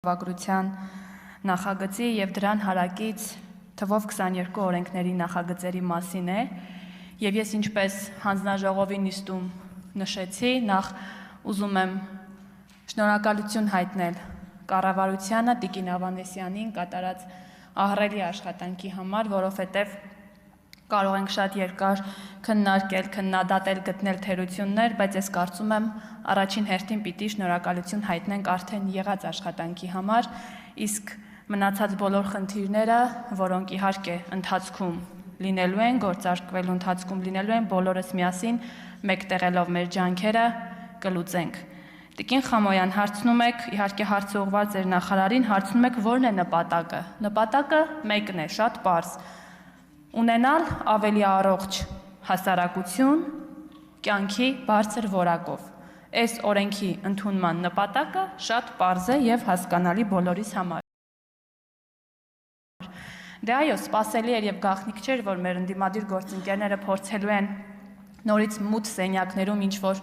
Վագրության նախագծի և դրան հարակից թվով 22 օրենքների նախագծերի մասին է, և ես ինչպես հանձնաժողովի նիստում նշեցի, նախ ուզում եմ շնորհակալություն հայտնել կառավարությանը Տիկին Ավանեսյանին կատարած ահռելի աշխատանքի համար, որովհետև կարող ենք շատ երկար քննարկել, քննադատել, գտնել թերություններ, բայց ես կարծում եմ առաջին հերթին պիտի շնորհակալություն հայտնենք արդեն եղած աշխատանքի համար, իսկ մնացած բոլոր խնդիրները, որոնք իհարկե ընթացքում լինելու են, գործարկվելու ընթացքում լինելու են, բոլորս միասին մեկտեղելով մեր ջանքերը կլուծենք։ Տիկին Խամոյան, հարցնում եք, իհարկե հարցը ուղղված էր նախարարին, հարցնում եք որն է նպատակը։ Նպատակը մեկն է, շատ պարզ։ Ունենալ ավելի առողջ հասարակություն կյանքի բարձր որակով։ Այս օրենքի ընդունման նպատակը շատ պարզ է և հասկանալի բոլորիս համար։ Դե այո, սպասելի էր և գաղտնիք չէր, որ մեր ընդդիմադիր գործընկերները փորձելու են նորից մութ սենյակներում ինչ-որ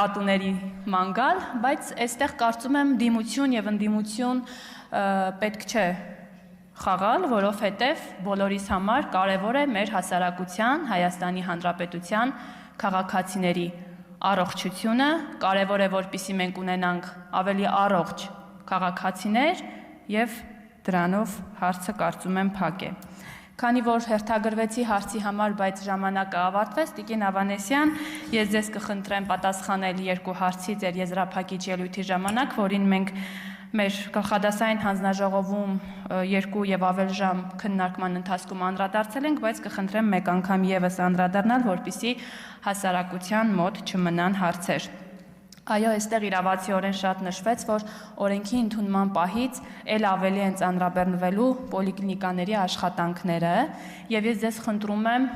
կատուների ման գալ, բայց այստեղ կարծում եմ դիմություն և ընդդիմություն պետք չէ խաղալ, որովհետև բոլորիս համար կարևոր է մեր հասարակության, Հայաստանի Հանրապետության քաղաքացիների առողջությունը, կարևոր է, որպեսզի մենք ունենանք ավելի առողջ քաղաքացիներ և դրանով հարցը կարծում եմ փակ է։ Քանի որ հերթագրվեցի հարցի համար, բայց ժամանակը ավարտվեց, Տիկին Ավանեսյան, ես ձեզ կխնդրեմ պատասխանել երկու հարցի ձեր եզրափակիչ ելույթի ժամանակ, որին մենք մեր գլխադասային հանձնաժողովում 2 և ավել ժամ քննարկման ընթացքում անդրադարձել ենք, բայց կխնդրեմ մեկ անգամ ևս անդրադառնալ, որպեսզի հասարակության մոտ չմնան հարցեր։ Այո, այստեղ իրավացիորեն շատ նշվեց, որ օրենքի ընդունման պահից էլ ավելի են ծանրաբեռնվելու պոլիկլինիկաների աշխատանքները, և ես ձեզ խնդրում եմ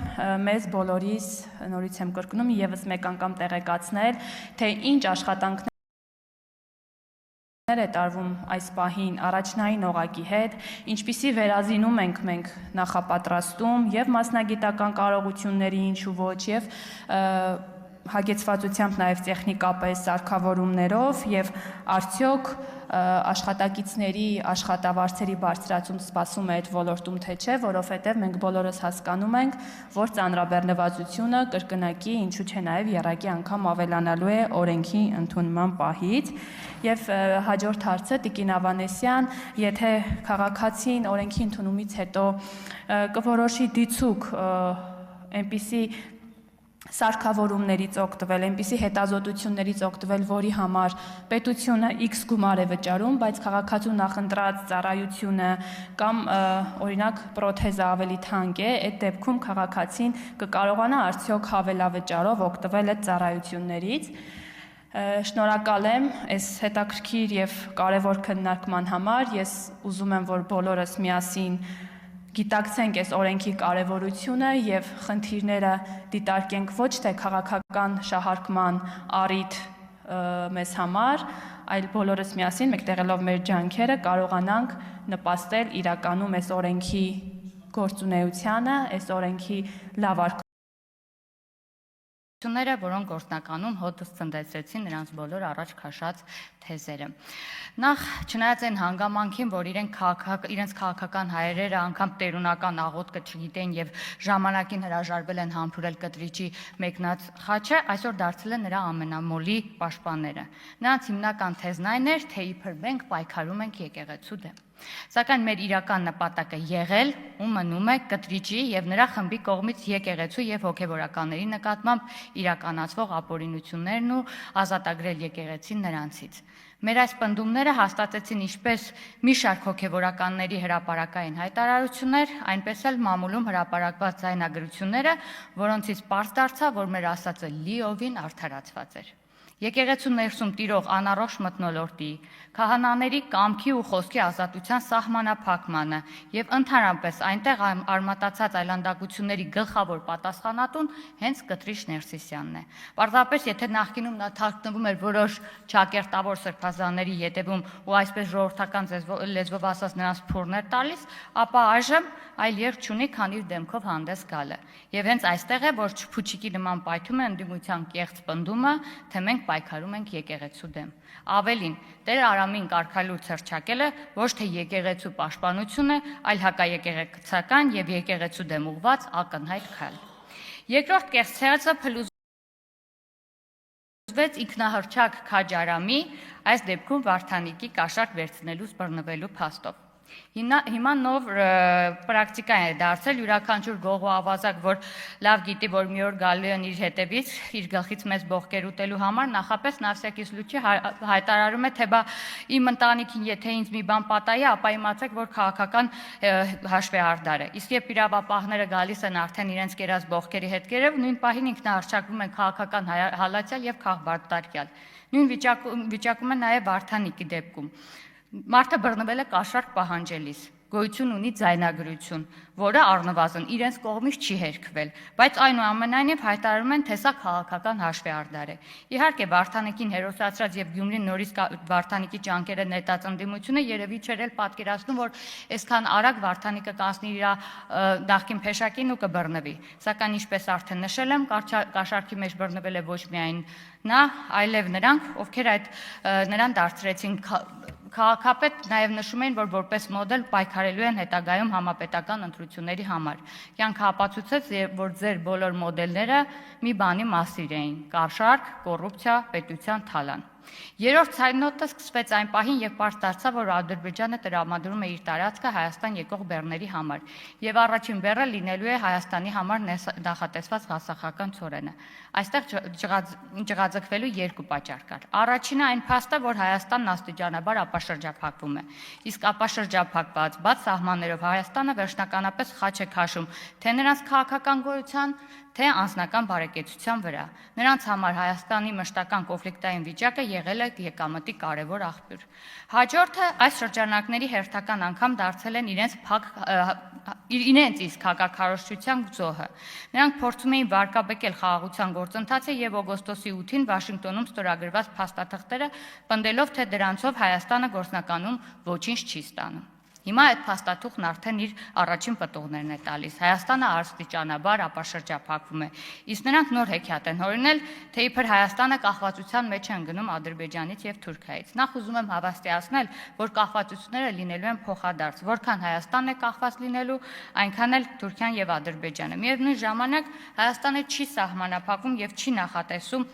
մեզ բոլորիս, նորից եմ կրկնում, ևս մեկ անգամ տեղեկացնել, թե ինչ աշխատանքներ է տարվում այս պահին առաջնային օղակի հետ, ինչպիսի վերազինում ենք մենք նախապատրաստում և մասնագիտական կարողությունների ինչու ոչ և հագեցվածությամբ նաև տեխնիկապես սարքավորումներով և արդյոք աշխատակիցների աշխատավարձերի բարձրացում սպասում է այդ ոլորտում թե չէ, որովհետև մենք բոլորս հասկանում ենք, որ ծանրաբեռնվածությունը կրկնակի, ինչու չէ նաև եռակի անգամ ավելանալու է օրենքի ընդունման պահից։ Եվ հաջորդ հարցը Տիկին Ավանեսյան, եթե քաղաքացին օրենքի ընդունումից հետո կորոշի դիցուք այնպիսի սարքավորումներից օգտվել, այնպիսի հետազոտություններից օգտվել, որի համար պետությունը X գումար է վճարում, բայց քաղաքացու նախընտրած ծառայությունը կամ օրինակ պրոթեզը ավելի թանկ է, այդ դեպքում քաղաքացին կկարողանա արդյոք հավելավճարով օգտվել այդ ծառայություններից։ Շնորհակալ եմ այս հետաքրքիր և կարևոր քննարկման համար, ես ուզում եմ, որ բոլորս միասին գիտակցենք այս օրենքի կարևորությունը և խնդիրները դիտարկենք ոչ թե քաղաքական շահարկման առիթ մեզ համար, այլ բոլորս միասին մեկտեղելով մեր ջանքերը կարողանանք նպաստել իրականում այս օրենքի գործունեությանը, այս օրենքի լավ որոնք գործնականում հօդս ցնդեցրեցին նրանց բոլոր առաջ քաշած թեզերը։ Նախ, չնայած այն հանգամանքին, որ իրենց քաղաքական հայրերը անգամ տերունական աղոթքը չգիտեն և ժամանակին հրաժարվել են համբուրել կտրիճի մեկնած խաչը, այսօր դարձել են նրա ամենամոլի պաշտպանները։ Նրանց հիմնական թեզն այն էր, թե իբր մենք պայքարում ենք եկեղեցու դեմ։ Սակայն մեր իրական նպատակը եղել ու մնում է կտրիճի և նրա խմբի կողմից եկեղեցու և հոգևորականների նկատմամբ իրականացվող ապօրինություններն ու ազատագրել եկեղեցին նրանցից։ Մեր այս պնդումները հաստատեցին ինչպես մի շարք հոգևորականների հրապարակային հայտարարություններ, այնպես էլ մամուլում հրապարակված ձայնագրությունները, որոնցից պարզ դարձավ, որ մեր ասածը լիովին արդարացված էր։ Եկեղեցու ներսում տիրող անառողջ մթնոլորտի, քահանաների կամքի ու խոսքի ազատության սահմանափակմանը և ընդհանրապես այնտեղ արմատացած այլանդակությունների գլխավոր պատասխանատուն հենց Կտրիչ Ներսիսյանն է։ Պարզապես, եթե նախկինում նա թաքնվում էր որոշ ճակերտավոր սրբազանների ետևում ու այսպես ժողովրդական լեզվով ասած նրանց փորներ տալիս, ապա այժմ այլ երկ չունի, քան իր դեմքով հանդես գալը։ Եվ հենց այստեղ է, որ Չփուչիկի նման պայթում է ընդդիմության կեղծ պնդումը, թե մենք պայքարում ենք եկեղեցու դեմ։ Ավելին, Տեր Արամին կարգալույց հռչակելը ոչ թե եկեղեցու պաշտպանություն է, այլ հակաեկեղեցական եւ եկեղեցու դեմ ուղղված ակնհայտ քայլ։ Երկրորդ կեղծարածը փլուզվեց ինքնահռչակ Քաջ Արամի, այս դեպքում Վարդանիկի կաշառք վերցնելուց բռնվելու փաստով։ Հիմա նոր պրակտիկա է դարձել յուրաքանչյուր գող ու ավազակ, որ լավ գիտի, որ մի օր գալու են իր հետևից, իր գլխից մեծ բողկեր ուտելու համար, նախապես նավսյակիս լուչի հայտարարում է, թե բա իմ ընտանիքին եթե ինձ մի բան պատահի, ապա իմացեք, որ քաղաքական հաշվեհարդար է։ Իսկ երբ իրավապահները գալիս են արդեն իրենց կերած բողկերի հետքերով, նույն պահին ինքնահռչակվում են քաղաքական հալածյալ եւ քաղբարտարկյալ։ Նույն վիճակում է նաեւ Վարդանիկի դեպքում։ Մարդը բռնվել է կաշառք պահանջելիս, գոյություն ունի ձայնագրություն, որը առնվազն իրենց կողմից չի հերքվել, բայց այնուամենայնիվ հայտարարում են, թե սա քաղաքական հաշվեհարդար է։ Իհարկե, Վարդանիկին հերոսացրած եւ Գյումրին նորից Վարդանիկի ջանքերը նետած ընդդիմությունը երևի չէր էլ պատկերացնում, որ այսքան արագ Վարդանիկը կանցնի իր նախկին փեշակին ու կբռնվի։ Սակայն ինչպես արդեն նշել եմ, կաշառքի մեջ բռնվել է ոչ միայն նա, այլև նրանք, ովքեր նրան դարձրեցին քաղաքապետ, նաև նշում էին, որ որպես մոդել պայքարելու են հետագայում համապետական ընտրությունների համար։ Կյանքը ապացուցեց, որ ձեր բոլոր մոդելները մի բանի մասիր էին՝ կաշառք, կոռուպցիա, պետության թալան։ Երրորդ ցայնոտը սկսվեց այն պահին, երբ պարզ դարձավ, որ Ադրբեջանը տրամադրում է իր տարածքը Հայաստան եկող բեռների համար, եւ առաջին բեռը լինելու է Հայաստանի համար նախատեսված ղասախական ցորենը։ Այստեղ ջղաձգվելու երկու պատճառ կար։ Առաջինը այն փաստը, որ Հայաստանն աստիճանաբար ապաշրջափակվում է, իսկ ապաշրջափակված բաց սահմաններով Հայաստանը վերջնականապես խաչ է քաշում թե նրանց քաղաքական գոյության, թե անձնական բարեկեցության վրա։ Նրանց համար Հայաստանի մշտական կոնֆլիկտային վիճակը եղել է եկամտի կարևոր աղբյուր։ Հաջորդը այս շրջանակների հերթական անգամ դարձել են իրենց իսկ հակաքարոզչության զոհը։ Նրանք փորձում էին վարկաբեկել խաղաղության գործընթացը եւ օգոստոսի 8-ին Վաշինգտոնում ստորագրված փաստաթղթերը, պնդելով, թե դրանցով Հայաստանը գործնականում ոչինչ չի ստանում։ Հիմա այդ փաստաթուղթն արդեն իր առաջին պտուղներն է տալիս։ Հայաստանը աստիճանաբար ապաշրջափակվում է, իսկ նրանք նոր հեքիաթ են հորինել, թե իբր Հայաստանը կախվածության մեջ են գնում Ադրբեջանից եւ Թուրքիայից։ Նախ ուզում եմ հավաստիացնել, որ կախվածությունները լինելու են փոխադարձ, որքան Հայաստանն է կախված լինելու, այնքան էլ Թուրքիան եւ Ադրբեջանը։ Միևնույն ժամանակ Հայաստանը չի սահմանափակվում եւ չի նախատեսում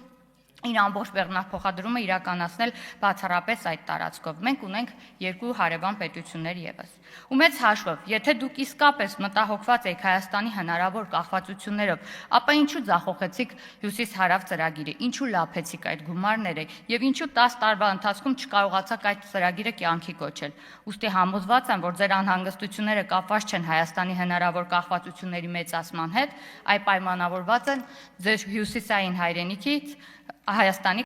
իր ամբողջ բեռնափոխադրումը իրականացնել բացառապես այդ տարածքով։ Մենք ունենք երկու հարևան պետություններ եւս։ Ու մեծ հաշվով, եթե դուք իսկապես մտահոգված եք Հայաստանի հնարավոր կախվածություններով, ապա ինչու ձախողեցիք Հյուսիս-Հարավ ծրագիրը, ինչու լափեցիք այդ գումարները եւ ինչու 10 տարվա ընթացքում չկարողացաք այդ ծրագիրը կյանքի կոչել։ Ուստի համոզված եմ, որ ձեր անհանգստությունները կապված չեն Հայաստանի հնարավոր կախվածությունների մեծացման հետ, այլ պայմանավորված են ձեր հյուսիսային հայրենիքից Հայաստանի